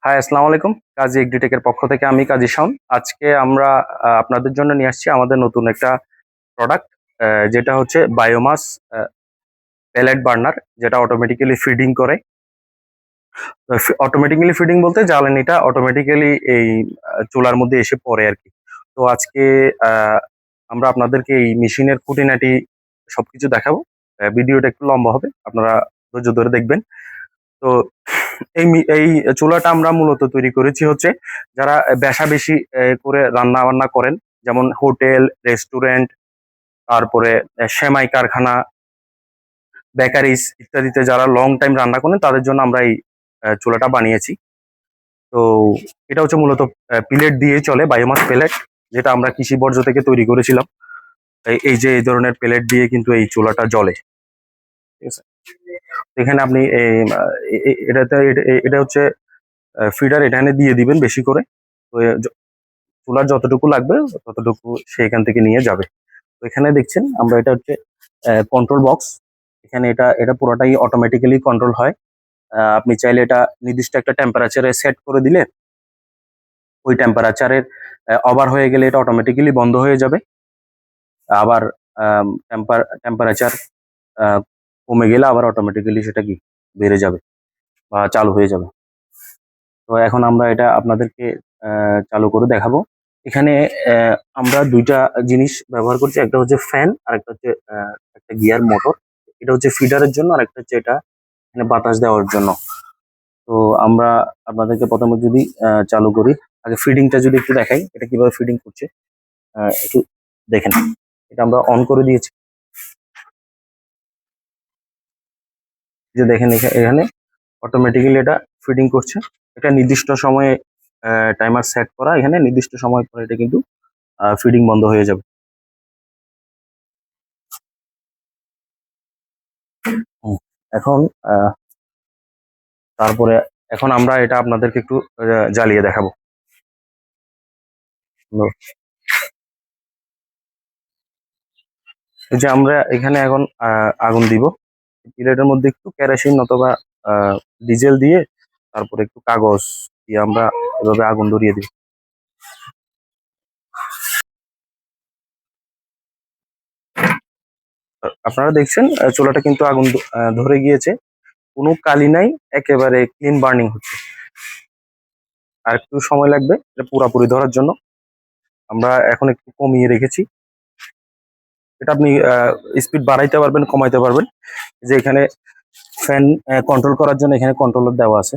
High, আসসালামু আলাইকুম। কাজী এগ্রিটেকের পক্ষ থেকে আমি কাজী শাওন। আজকে আমরা আপনাদের জন্য নিয়ে আসছি আমাদের নতুন একটা প্রোডাক্ট, যেটা হচ্ছে বায়োমাস পেলেট বার্নার, যেটা অটোমেটিক্যালি ফিডিং করে। অটোমেটিক্যালি ফিডিং বলতে জ্বালানিটা অটোমেটিক্যালি এই চুলার মধ্যে এসে পড়ে আর কি। তো আজকে আহ, আমরা আপনাদেরকে এই মেশিনের খুঁটিনাটি সবকিছু দেখাবো। ভিডিওটা একটু লম্বা হবে, আপনারা ধৈর্য ধরে দেখবেন। তো এই চুলাটা আমরা মূলত তৈরি করেছি হচ্ছে যারা বেশা বেশি করে রান্না বান্না করেন, যেমন হোটেল, রেস্টুরেন্ট, তারপরে সেমাই কারখানা, বেকারিজ ইত্যাদিতে যারা লং টাইম রান্না করেন তাদের জন্য আমরা এই চুলাটা বানিয়েছি। তো এটা হচ্ছে মূলত পিলেট দিয়ে চলে, বায়োমাস পেলেট, যেটা আমরা কৃষি বর্জ্য থেকে তৈরি করেছিলাম। এই যে এই ধরনের পেলেট দিয়ে কিন্তু এই চুলাটা জ্বলে। ঠিক আছে, এখানে আপনি এটা হচ্ছে ফিডার, এখানে দিয়ে দিবেন বেশি করে। তো চুলার যতটুকু লাগবে ততটুকু সে এখান থেকে নিয়ে যাবে। তো এখানে দেখছেন আমরা, এটা হচ্ছে কন্ট্রোল বক্স। এখানে এটা এটা পুরোটাই অটোমেটিক্যালি কন্ট্রোল হয়। আপনি চাইলে এটা নির্দিষ্ট একটা টেম্পারেচারে সেট করে দিলে ওই টেম্পারেচারের ওভার হয়ে গেলে এটা অটোমেটিক্যালি বন্ধ হয়ে যাবে। আবার টেম্পারেচার কমে গেলে আবার অটোমেটিক্যালি সেটা কি বেড়ে যাবে বা চালু হয়ে যাবে। তো এখন আমরা এটা আপনাদেরকে চালু করে দেখাবো। এখানে আমরা দুইটা জিনিস ব্যবহার করছি, একটা হচ্ছে ফ্যান আর একটা হচ্ছে একটা গিয়ার মোটর। এটা হচ্ছে ফিডারের জন্য আর একটা হচ্ছে এটা এখানে বাতাস দেওয়ার জন্য। তো আমরা আপনাদেরকে প্রথমে যদি চালু করি, আগে ফিডিংটা যদি একটু দেখাই, এটা কিভাবে ফিডিং করছে একটু দেখেন। এটা আমরা অন করে দিয়েছি, যে দেখেন এখানে অটোমেটিক্যালি এটা ফিডিং করছে। এটা নির্দিষ্ট সময়ে টাইমার সেট করা, এখানে নির্দিষ্ট সময় পরে এটা কিন্তু ফিডিং বন্ধ হয়ে যাবে। হুম, এখন তারপরে এখন আমরা এটা আপনাদেরকে একটু জ্বালিয়ে দেখাবো। তো এই যে আমরা এখানে এখন আগুন দিব। প্লেটের মধ্যে একটু কেরোসিন অথবা ডিজেল দিয়ে তারপরে একটু কাগজ দিয়ে আমরা এভাবে আগুন ধরিয়ে দিই। আপনারা দেখছেন চুলাটা কিন্তু আগুন ধরে গিয়েছে, কোনো কালি নাই, একেবারে ক্লিন বার্নিং হচ্ছে। আর একটু সময় লাগবে এটা পুরাপুরি ধরার জন্য। আমরা এখন একটু কমিয়ে রেখেছি। এটা আপনি স্পিড বাড়াইতে পারবেন, কমাইতে পারবেন। যে এখানে ফ্যান কন্ট্রোল করার জন্য এখানে কন্ট্রোলার দেওয়া আছে।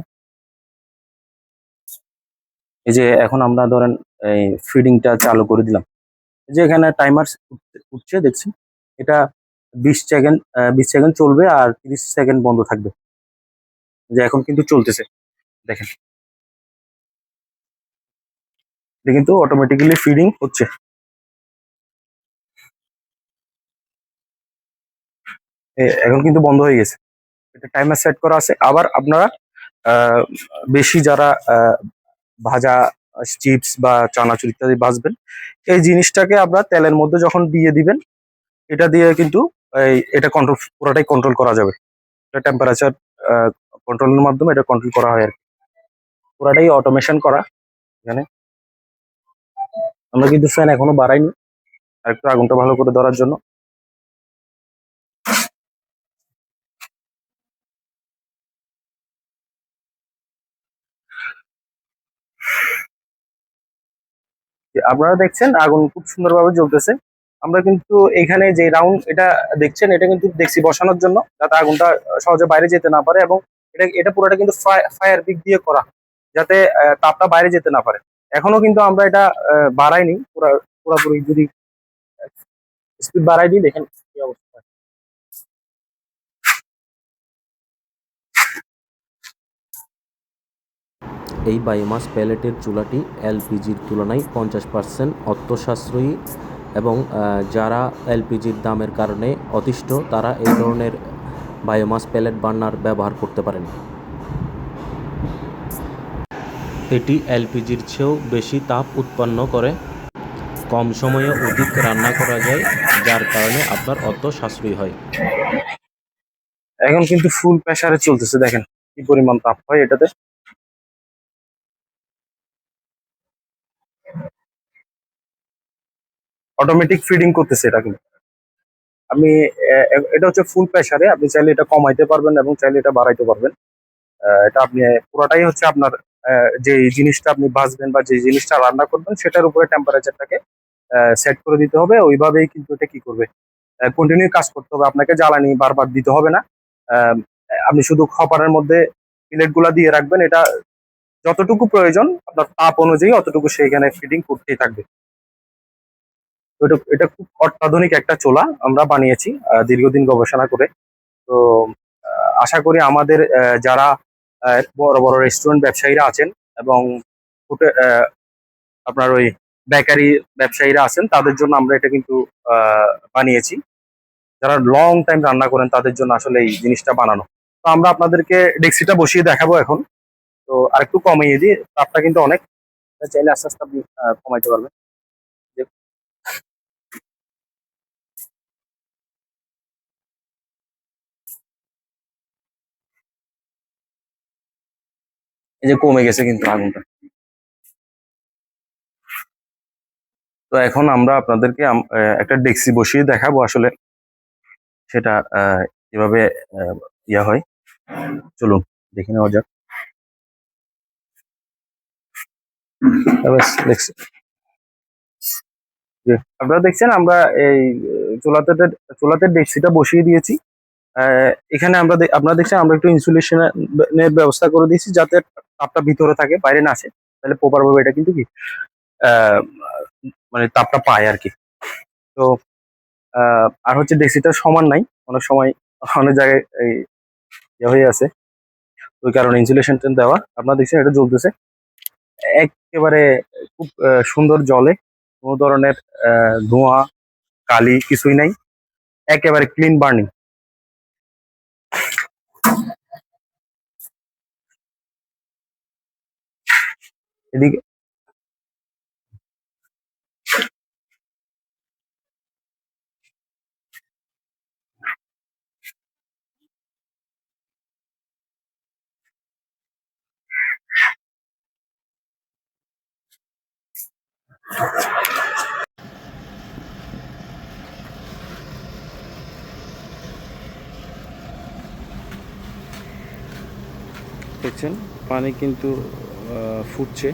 এই যে এখন আমরা ধরেন এই ফিডিংটা চালু করে দিলাম, এই যে এখানে টাইমার উঠছে দেখছি। এটা 20 সেকেন্ড 20 সেকেন্ড চলবে আর 30 সেকেন্ড বন্ধ থাকবে। যে এখন কিন্তু চলতেছে, দেখেন এটা কিন্তু অটোমেটিক্যালি ফিডিং হচ্ছে। এখন কিন্তু বন্ধ হয়ে গেছে, এটা টাইমার সেট করা আছে। আবার আপনারা আহ, বেশি যারা ভাজা চিপস বা চানাচুর ইত্যাদি ভাজবেন, এই জিনিসটাকে আপনারা তেলের মধ্যে যখন দিয়ে দিবেন, এটা দিয়ে কিন্তু এটা কন্ট্রোল, পুরোটাই কন্ট্রোল করা যাবে। এটা টেম্পারেচার কন্ট্রোলের মাধ্যমে এটা কন্ট্রোল করা হয় আর কি। পুরাটাই অটোমেশন করা এখানে। আমরা কিন্তু ফ্যান এখনো বাড়াইনি, আর একটু আগুনটা ভালো করে ধরার জন্য। আপনারা দেখছেন আগুন খুব সুন্দরভাবে জ্বলতেছে। আমরা কিন্তু এখানে যে রাউন্ড এটা দেখছেন, এটা কিন্তু দেখছি বসানোর জন্য, যাতে আগুনটা সহজে বাইরে যেতে না পারে। এবং এটা এটা পুরোটা কিন্তু ফায়ার পিক দিয়ে করা, যাতে তাপটা বাইরে যেতে না পারে। এখনো কিন্তু আমরা এটা বাড়াইনি, পুরোপুরি যদি স্পিড বাড়াই দিই, দেখেন কি অবস্থা। এই বায়োমাস প্যালেটের চুলাটি এলপিজির তুলনায় 50% অর্থ সাশ্রয়ী এবং যারা এলপিজির দামের কারণে অতিষ্ঠ তারা এই ধরনের বায়োমাস প্যালেট বার্নার ব্যবহার করতে পারেন। এটি এলপিজির চেয়েও বেশি তাপ উৎপন্ন করে, কম সময়ে অধিক রান্না করা যায়, যার কারণে আপনার অর্থ সাশ্রয়ী হয়। এখন কিন্তু ফুল প্রেসারে চলতেছে, দেখেন কি পরিমাণ তাপ হয় এটাতে। অটোমেটিক ফিডিং করতেছে এটা কিন্তু। আমি এটা হচ্ছে ফুল প্রেসারে, আপনি চাইলে এটা কমাইতে পারবেন এবং চাইলে এটা বাড়াইতে পারবেন। এটা আপনি পুরোটাই হচ্ছে আপনার যে জিনিসটা আপনি ভাজবেন বা যে জিনিসটা রান্না করবেন সেটার উপরে টেম্পারেচারটাকে সেট করে দিতে হবে। ওইভাবেই কিন্তু এটা কি করবে, কন্টিনিউ কাজ করতে হবে, আপনাকে জ্বালানি বারবার দিতে হবে না। আহ, আপনি শুধু খপারের মধ্যে প্লেট গুলা দিয়ে রাখবেন, এটা যতটুকু প্রয়োজন আপনার তাপ অনুযায়ী অতটুকু সেইখানে ফিডিং করতেই থাকবে। তো এটা খুব অত্যাধুনিক একটা চুলা আমরা বানিয়েছি দীর্ঘদিন গবেষণা করে। তো আশা করি আমাদের যারা বড় বড় রেস্টুরেন্ট ব্যবসায়ীরা আছেন এবং আপনার ওই বেকারি ব্যবসায়ীরা আছেন তাদের জন্য আমরা এটা কিন্তু বানিয়েছি। যারা লং টাইম রান্না করেন তাদের জন্য আসলে এই জিনিসটা বানানো। তো আমরা আপনাদেরকে ডেক্সিটা বসিয়ে দেখাবো এখন। তো আরেকটু কমিয়ে দিই, তাপটা কিন্তু অনেক, চাইলে আস্তে আস্তে আপনি কমাইতে পারবেন। যে- এই যে কমে গেছে কিন্তু আগুনটা। তো এখন আমরা আপনাদেরকে একটা ডেক্সি বসিয়ে দেখাবো আসলে সেটা কিভাবে আহ, ইয়া হয়। চলুন দেখে নেওয়া যাক। দেখছি যে আপনারা দেখছেন আমরা এই চুলাতে চুলাতে ডেক্সিটা বসিয়ে দিয়েছি। এখানে আপনারা দেখছেন আমরা একটু ইনসুলেশনের ব্যবস্থা করে দিয়েছি যাতে তাপটা ভিতরে থাকে, বাইরে না আসে। তাহলে প্রপার ভাবে এটা কিন্তু কি আহ, মানে তাপটা পায় আর কি। তো আর হচ্ছে ডেক্সিটা সমান নাই, অনেক সময় অনেক জায়গায় এই ইয়ে হয়ে আছে, ওই কারণে ইনসুলেশন দেওয়া। আপনারা দেখছেন এটা জ্বলতেছে একেবারে খুব সুন্দর জলে, কোনো ধরনের ধোঁয়া কালি কিছুই নাই, একেবারে ক্লিন বার্নিং। এদিকে দেখছেন পানি কিন্তু ফুটছে।